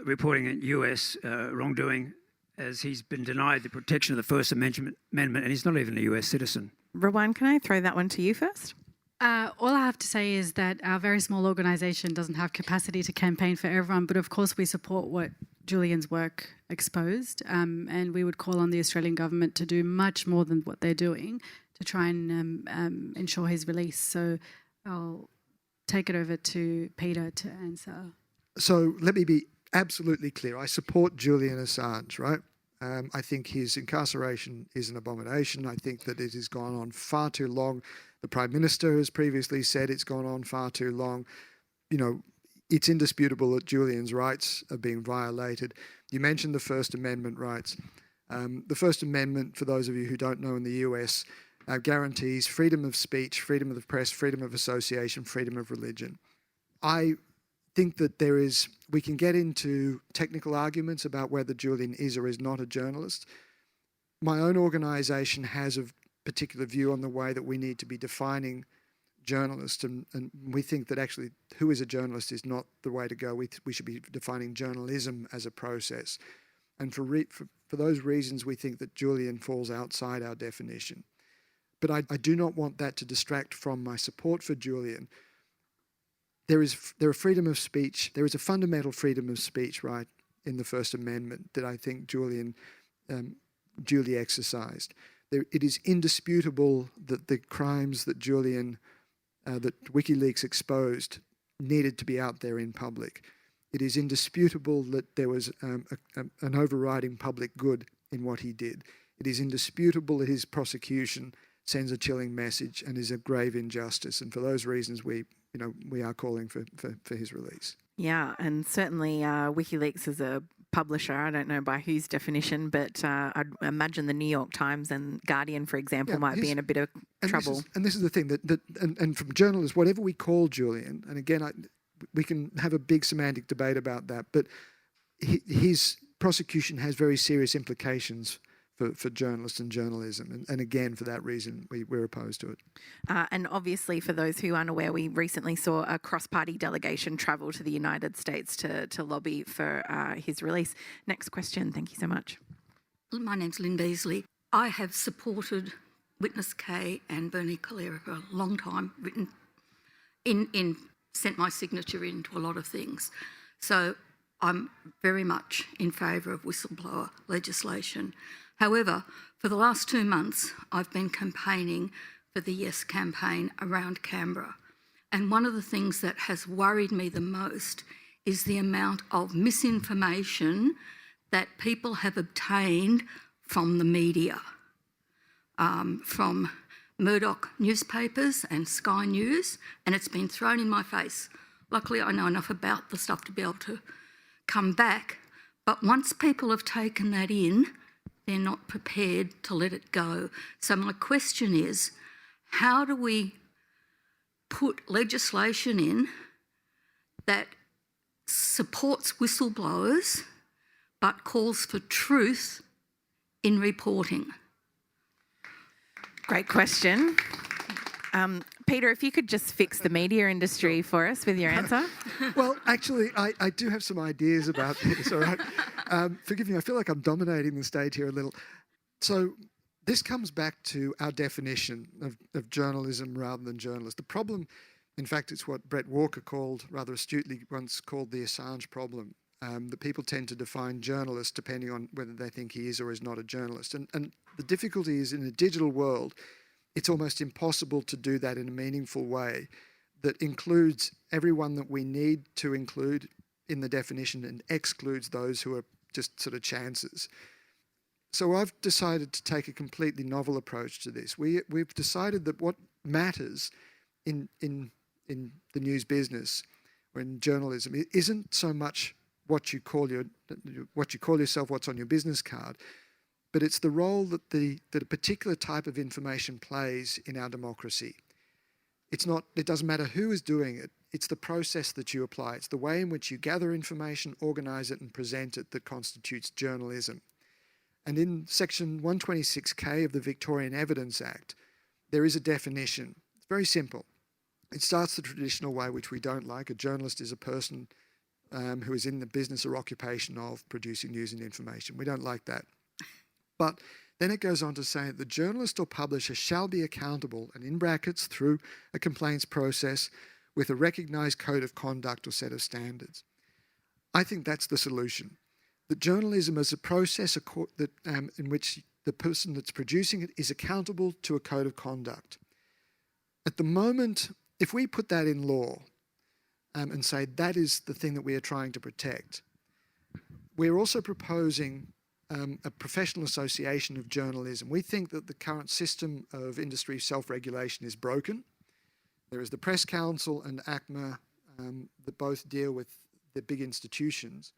Speaker 19: reporting in US wrongdoing, as he's been denied the protection of the First Amendment and he's not even a US citizen?
Speaker 14: Rowan, can I throw that one to you first?
Speaker 16: All I have to say is that our very small organisation doesn't have capacity to campaign for everyone, but of course we support what Julian's work exposed, and we would call on the Australian government to do much more than what they're doing to try and ensure his release. So I'll take it over to Peter to answer.
Speaker 15: So let me be absolutely clear. I support Julian Assange, right? I think his incarceration is an abomination. I think that it has gone on far too long. The Prime Minister has previously said it's gone on far too long. You know, it's indisputable that Julian's rights are being violated. You mentioned the First Amendment rights. The First Amendment, for those of you who don't know, in the US, guarantees freedom of speech, freedom of the press, freedom of association, freedom of religion. I think that we can get into technical arguments about whether Julian is or is not a journalist. My own organisation has a particular view on the way that we need to be defining journalists, and we think that actually who is a journalist is not the way to go. We should be defining journalism as a process. And for those reasons, we think that Julian falls outside our definition. But I do not want that to distract from my support for Julian. There is freedom of speech. There is a fundamental freedom of speech right in the First Amendment that I think Julian duly exercised. It is indisputable that the crimes that that WikiLeaks exposed needed to be out there in public. It is indisputable that there was an overriding public good in what he did. It is indisputable that his prosecution sends a chilling message and is a grave injustice. And for those reasons, we are calling for his release.
Speaker 14: Yeah, and certainly WikiLeaks is a publisher. I don't know by whose definition, but I'd imagine the New York Times and Guardian, for example, might be in a bit of trouble.
Speaker 15: This is the thing and from journalists, whatever we call Julian, and again, we can have a big semantic debate about that, but his prosecution has very serious implications for journalists and journalism. And again, for that reason, we're opposed to it.
Speaker 14: And obviously, for those who aren't aware, we recently saw a cross-party delegation travel to the United States to lobby for his release. Next question. Thank you so much.
Speaker 20: My name's Lynn Beasley. I have supported Witness K and Bernie Calera for a long time, sent my signature into a lot of things. So I'm very much in favour of whistleblower legislation. However, for the last 2 months, I've been campaigning for the Yes campaign around Canberra. And one of the things that has worried me the most is the amount of misinformation that people have obtained from the media, from Murdoch newspapers and Sky News, and it's been thrown in my face. Luckily, I know enough about the stuff to be able to come back. But once people have taken that in, they're not prepared to let it go. So my question is, how do we put legislation in that supports whistleblowers but calls for truth in reporting?
Speaker 14: Great question. Peter, if you could just fix the media industry for us with your answer.
Speaker 15: Well, actually, I do have some ideas about this, all right? Forgive me, I feel like I'm dominating the stage here a little. So this comes back to our definition of journalism rather than journalist. The problem, in fact, it's what Brett Walker rather astutely once called the Assange problem, that people tend to define journalist depending on whether they think he is or is not a journalist. And the difficulty is in a digital world, it's almost impossible to do that in a meaningful way that includes everyone that we need to include in the definition and excludes those who are just sort of chances. So I've decided to take a completely novel approach to this. We've decided that what matters in the news business or in journalism isn't so much what you call yourself, what's on your business card, but it's the role that a particular type of information plays in our democracy. It doesn't matter who is doing it, it's the process that you apply. It's the way in which you gather information, organise it and present it that constitutes journalism. And in section 126K of the Victorian Evidence Act, there is a definition It's very simple. It starts the traditional way, which we don't like. A journalist is a person who is in the business or occupation of producing news and information. We don't like that. But then it goes on to say the journalist or publisher shall be accountable, and in brackets, through a complaints process with a recognised code of conduct or set of standards. I think that's the solution. That journalism is a process in which the person that's producing it is accountable to a code of conduct. At the moment, if we put that in law and say that is the thing that we are trying to protect, we're also proposing a professional association of journalism. We think that the current system of industry self-regulation is broken. There is the Press Council and ACMA that both deal with the big institutions.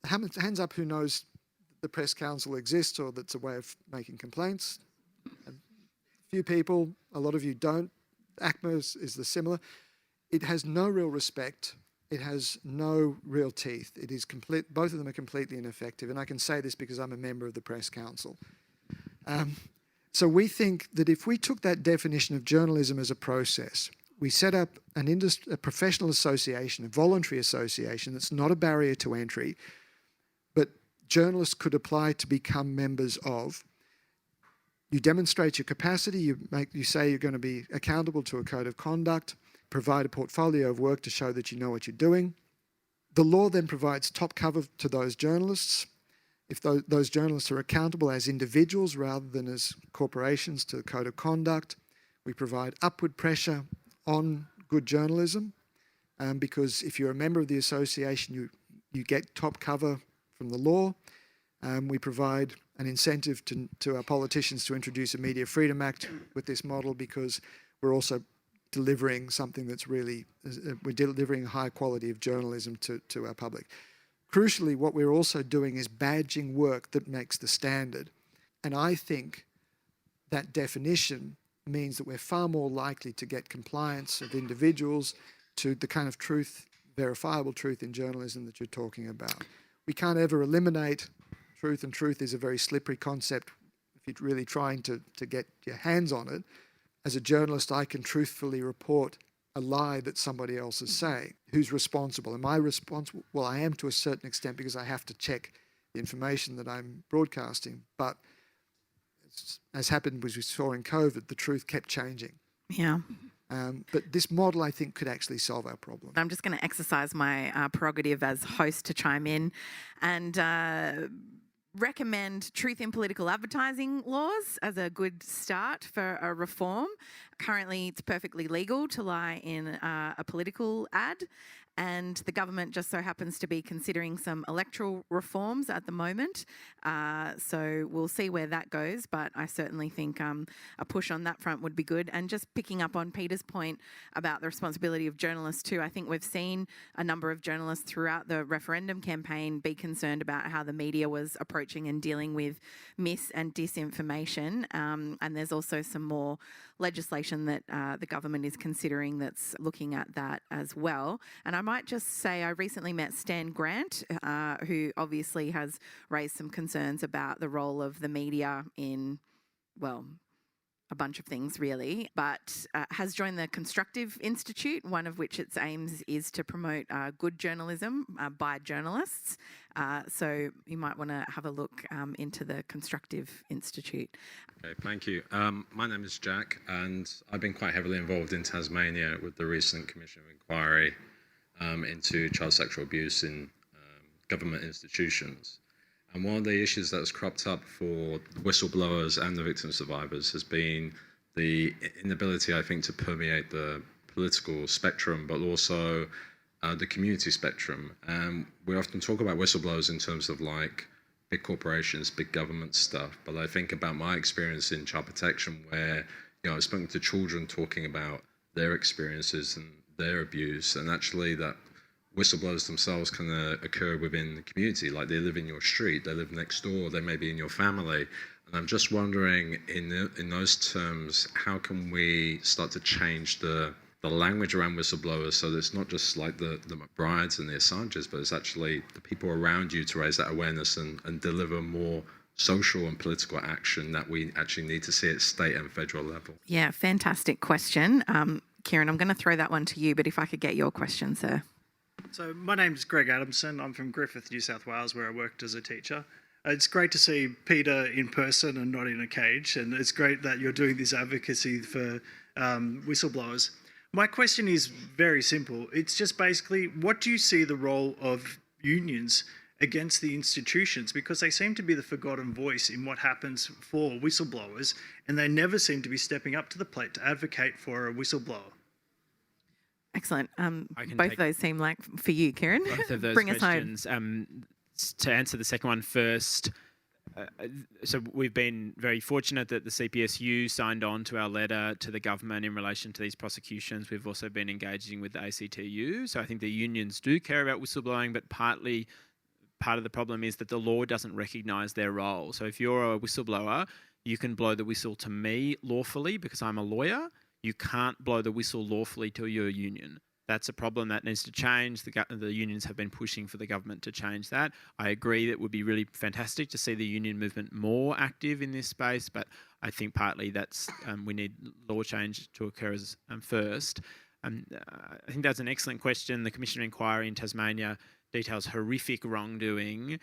Speaker 15: Hands up who knows the Press Council exists or that's a way of making complaints. A few people, a lot of you don't. ACMA is the similar. It has no real respect. It has no real teeth. It is complete. Both of them are completely ineffective, and I can say this because I'm a member of the Press Council. So we think that if we took that definition of journalism as a process, we set up a professional association, a voluntary association that's not a barrier to entry, but journalists could apply to become members of. You demonstrate your capacity, you say you're going to be accountable to a code of conduct, provide a portfolio of work to show that you know what you're doing. The law then provides top cover to those journalists. If those journalists are accountable as individuals rather than as corporations to the code of conduct, we provide upward pressure on good journalism because if you're a member of the association, you get top cover from the law. We provide an incentive to our politicians to introduce a Media Freedom Act with this model because we're also delivering something that's really, we're delivering a high quality of journalism to our public. Crucially, what we're also doing is badging work that makes the standard. And I think that definition means that we're far more likely to get compliance of individuals to the kind of truth, verifiable truth in journalism that you're talking about. We can't ever eliminate truth, and truth is a very slippery concept if you're really trying to get your hands on it. As a journalist, I can truthfully report a lie that somebody else is saying. Who's responsible? Am I responsible? Well, I am to a certain extent because I have to check the information that I'm broadcasting. But as happened, as we saw in COVID, the truth kept changing.
Speaker 14: Yeah.
Speaker 15: But this model, I think, could actually solve our problem.
Speaker 14: I'm just going to exercise my prerogative as host to chime in and recommend truth in political advertising laws as a good start for a reform. Currently, it's perfectly legal to lie in a political ad, and the government just so happens to be considering some electoral reforms at the moment. So we'll see where that goes, but I certainly think a push on that front would be good. And just picking up on Peter's point about the responsibility of journalists too, I think we've seen a number of journalists throughout the referendum campaign be concerned about how the media was approaching and dealing with mis and disinformation. And there's also some more legislation that the government is considering that's looking at that as well. And I might just say I recently met Stan Grant, who obviously has raised some concerns about the role of the media in, well, a bunch of things really, but has joined the Constructive Institute, one of which its aims is to promote good journalism by journalists. So you might want to have a look into the Constructive Institute.
Speaker 21: Okay, thank you. My name is Jack, and I've been quite heavily involved in Tasmania with the recent Commission of Inquiry into child sexual abuse in government institutions. And one of the issues that has cropped up for the whistleblowers and the victim survivors has been the inability, I think, to permeate the political spectrum, but also the community spectrum. And we often talk about whistleblowers in terms of like big corporations, big government stuff. But I think about my experience in child protection where, you know, I've spoken to children talking about their experiences and their abuse, and actually that whistleblowers themselves can occur within the community, like they live in your street, they live next door, they may be in your family. And I'm just wondering, in those terms, how can we start to change the language around whistleblowers so that it's not just like the McBrides and the Assanges, but it's actually the people around you to raise that awareness and deliver more social and political action that we actually need to see at state and federal level?
Speaker 14: Yeah, fantastic question. Kieran, I'm going to throw that one to you, but if I could get your question, sir.
Speaker 3: So my name's Greg Adamson. I'm from Griffith, New South Wales, where I worked as a teacher. It's great to see Peter in person and not in a cage, and it's great that you're doing this advocacy for whistleblowers. My question is very simple. It's just basically, what do you see the role of unions against the institutions? Because they seem to be the forgotten voice in what happens for whistleblowers, and they never seem to be stepping up to the plate to advocate for a whistleblower.
Speaker 14: Excellent. Both of those seem like for you, Kieran.
Speaker 1: Both of those
Speaker 14: Bring
Speaker 1: questions.
Speaker 14: us home.
Speaker 1: To answer the second one first, so we've been very fortunate that the CPSU signed on to our letter to the government in relation to these prosecutions. We've also been engaging with the ACTU. So I think the unions do care about whistleblowing, but part of the problem is that the law doesn't recognise their role. So if you're a whistleblower, you can blow the whistle to me lawfully because I'm a lawyer. You can't blow the whistle lawfully to your union. That's a problem that needs to change. The unions have been pushing for the government to change that. I agree that it would be really fantastic to see the union movement more active in this space, but I think partly that's we need law change to occur as first. I think that's an excellent question. The Commission of Inquiry in Tasmania details horrific wrongdoing,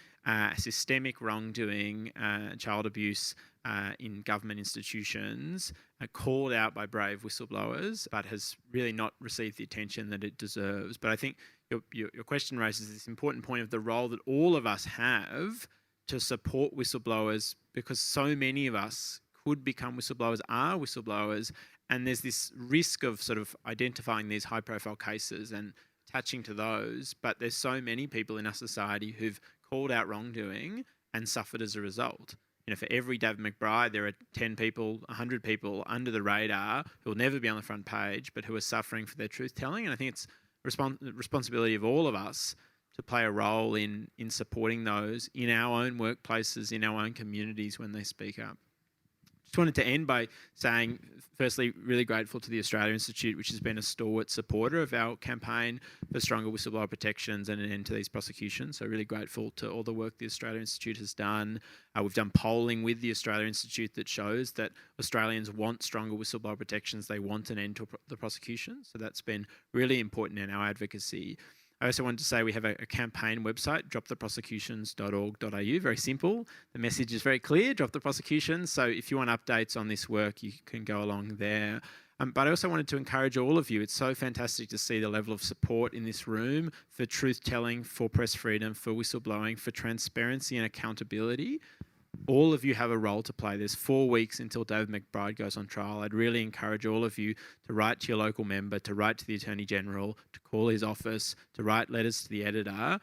Speaker 1: systemic wrongdoing, child abuse in government institutions, called out by brave whistleblowers, but has really not received the attention that it deserves. But I think your question raises this important point of the role that all of us have to support whistleblowers, because so many of us could become whistleblowers, are whistleblowers, and there's this risk of sort of identifying these high-profile cases and attaching to those, but there's so many people in our society who've called out wrongdoing and suffered as a result. You know, for every David McBride, there are 10 people, 100 people under the radar who will never be on the front page, but who are suffering for their truth-telling. And I think it's the responsibility of all of us to play a role in supporting those in our own workplaces, in our own communities when they speak up. Just wanted to end by saying, firstly, really grateful to the Australia Institute, which has been a stalwart supporter of our campaign for stronger whistleblower protections and an end to these prosecutions. So really grateful to all the work the Australia Institute has done. We've done polling with the Australia Institute that shows that Australians want stronger whistleblower protections. They want an end to the prosecution. So that's been really important in our advocacy. I also wanted to say we have a campaign website, droptheprosecutions.org.au. Very simple. The message is very clear, drop the prosecutions. So if you want updates on this work, you can go along there. But I also wanted to encourage all of you. It's so fantastic to see the level of support in this room for truth-telling, for press freedom, for whistleblowing, for transparency and accountability. All of you have a role to play. There's 4 weeks until David McBride goes on trial. I'd really encourage all of you to write to your local member, to write to the Attorney General, to call his office, to write letters to the editor,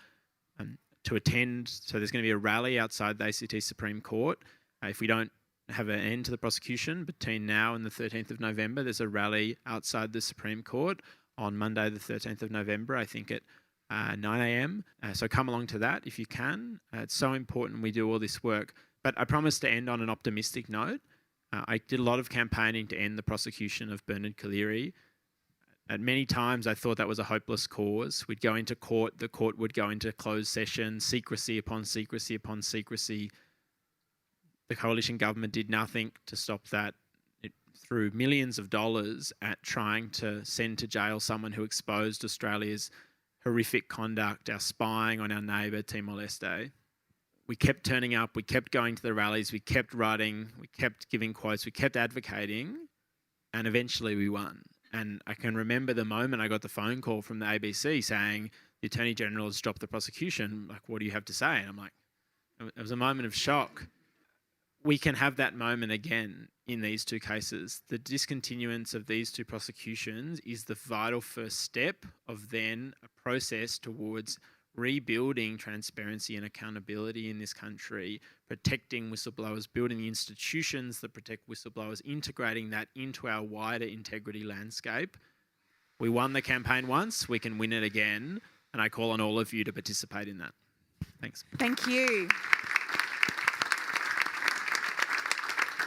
Speaker 1: to attend. So there's going to be a rally outside the ACT Supreme Court. If we don't have an end to the prosecution between now and the 13th of November, there's a rally outside the Supreme Court on Monday the 13th of November, I think at 9 a.m. So come along to that if you can. It's so important we do all this work. But I promise to end on an optimistic note. I did a lot of campaigning to end the prosecution of Bernard Collaery. At many times I thought that was a hopeless cause. We'd go into court, the court would go into closed session, secrecy upon secrecy upon secrecy. The coalition government did nothing to stop that. It threw millions of dollars at trying to send to jail someone who exposed Australia's horrific conduct, our spying on our neighbour Timor-Leste. We kept turning up, we kept going to the rallies, we kept writing, we kept giving quotes, we kept advocating, and eventually we won. And I can remember the moment I got the phone call from the ABC saying, the Attorney General has dropped the prosecution, like, what do you have to say? And I'm like, it was a moment of shock. We can have that moment again in these two cases. The discontinuance of these two prosecutions is the vital first step of then a process towards rebuilding transparency and accountability in this country, protecting whistleblowers, building the institutions that protect whistleblowers, integrating that into our wider integrity landscape. We won the campaign once, we can win it again, and I call on all of you to participate in that. Thanks.
Speaker 14: Thank you.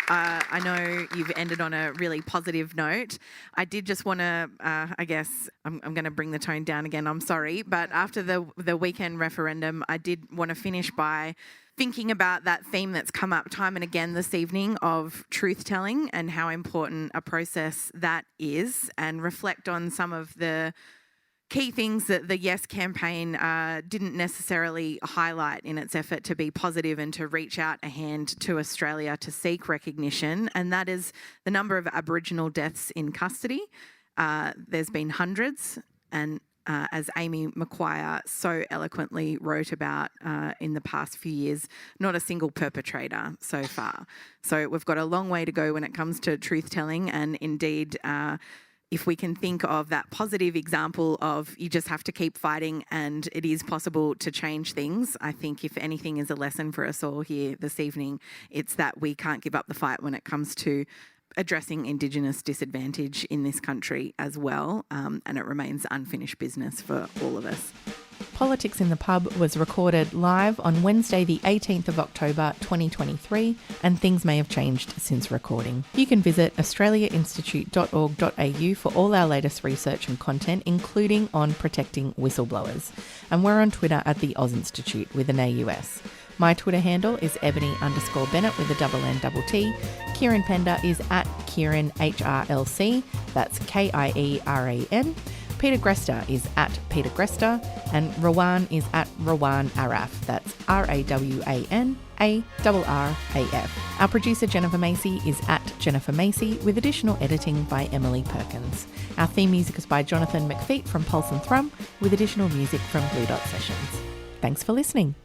Speaker 14: I know you've ended on a really positive note. I did just want to, I guess, I'm going to bring the tone down again, I'm sorry, but after the weekend referendum, I did want to finish by thinking about that theme that's come up time and again this evening of truth-telling and how important a process that is, and reflect on some of the key things that the Yes campaign didn't necessarily highlight in its effort to be positive and to reach out a hand to Australia to seek recognition, and that is the number of Aboriginal deaths in custody. There's been hundreds, and as Amy McQuire so eloquently wrote about in the past few years, not a single perpetrator so far. So we've got a long way to go when it comes to truth-telling, and indeed if we can think of that positive example of you just have to keep fighting and it is possible to change things, I think if anything is a lesson for us all here this evening, it's that we can't give up the fight when it comes to addressing Indigenous disadvantage in this country as well, and it remains unfinished business for all of us.
Speaker 8: Politics in the Pub was recorded live on Wednesday the 18th of October 2023, and things may have changed since recording. You can visit australiainstitute.org.au for all our latest research and content, including on protecting whistleblowers. And we're on Twitter at the Oz Institute with an AUS. My Twitter handle is Ebony_Bennett with a _N_T. Kieran Pender is at Kieran HRLC, that's KIERAN. Peter Grester is at Peter Grester, and Rawan is at Rawan Araf, that's RAWAN ARRAF. Our producer Jennifer Macy is at Jennifer Macy, with additional editing by Emily Perkins. Our theme music is by Jonathan McFeet from Pulse and Thrum, with additional music from Blue Dot Sessions. Thanks for listening.